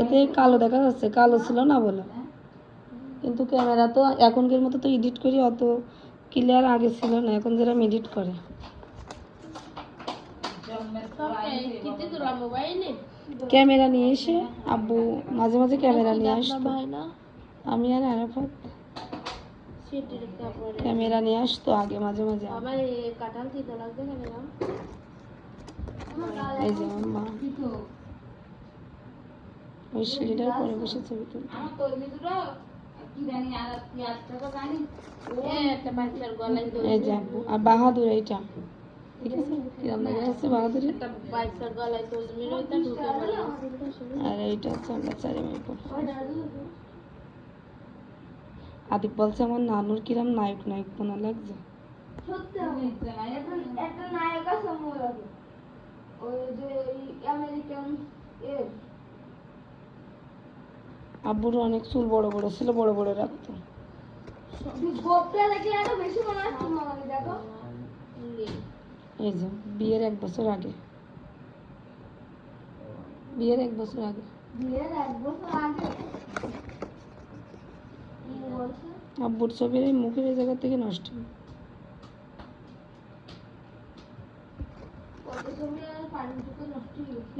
এতে কালো দেখা যাচ্ছে, কালো ছিল না বলে। কিন্তু ক্যামেরা তো এখনকার মতো তো এডিট করি অত ক্লিয়ার আগে ছিল না, এখন যেরকম এডিট করে। ক্যামেরা নিয়ে এসে আব্বু মাঝে মাঝে ক্যামেরা নিয়ে আসতো, আমি আর আরাফাত ক্যামেরা নিয়ে আসতো আগে মাঝে মাঝে। এই যে আমার মা ওই সিঁড়িটার পরে বসে ছবি তুলতো। এই যে আব্বু আর বাহাদুর, এইটা ঠিক আছে, কিরম দেখা যাচ্ছে বাহাদুর। আর এইটা হচ্ছে আমরা 4 মাস পর। আদিপ বলছে আমার নানুর কিরম নায়ক নায়ক মনে লাগছে। আব্বুর অনেক চুল বড় বড় ছিল, বড় বড় রাখতো। এই যে বিয়ের 1 বছর আগে, বিয়ের 1 বছর আগে আব্বুর ছবির এই মুখের এই জায়গা থেকে নষ্ট।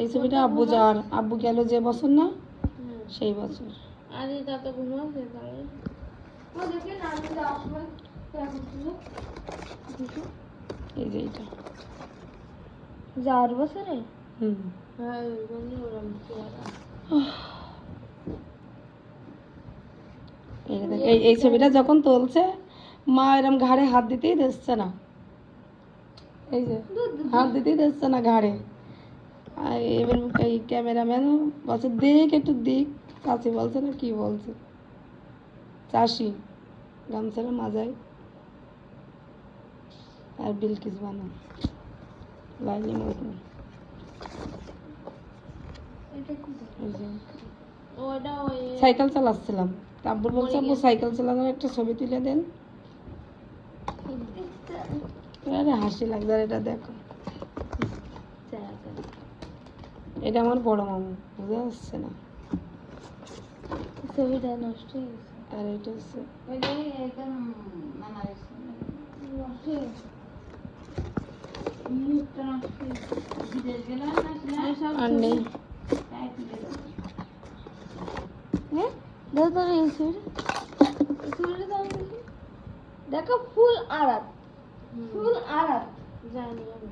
এই ছবিটা আব্বু যাওয়ার, আব্বু গেল যে বছর না সেই বছর। এই যে এইটা যাওয়ার বছরে। এই ছবিটা যখন তুলছে মা এরম ঘাড়ে হাত দিতেই দিচ্ছে না, এই যে হাত দিতেই দিচ্ছে না ঘাড়ে। আর এবার এই ক্যামেরাম্যান বলছে দেখ একটু দিক, চাচি বলছে না কি বলছে, চাষি গামছাটা মাজায়। আর বিলকিস বানো লাইনি মতন। সাইকেল চালাচ্ছিলাম, আব্বুর বলছে আব্বু সাইকেল চালানোর একটা ছবি তুলে দেন। আরে হাসি লাগছে। আর এটা দেখো, এটা আমার বড় মামু, বোঝা যাচ্ছে না ছবিটা নষ্ট হয়ে গেছে। আর এটা হচ্ছে আর নেই। দেখো ফুল আরাত, ফুল আরাত জানি আমি।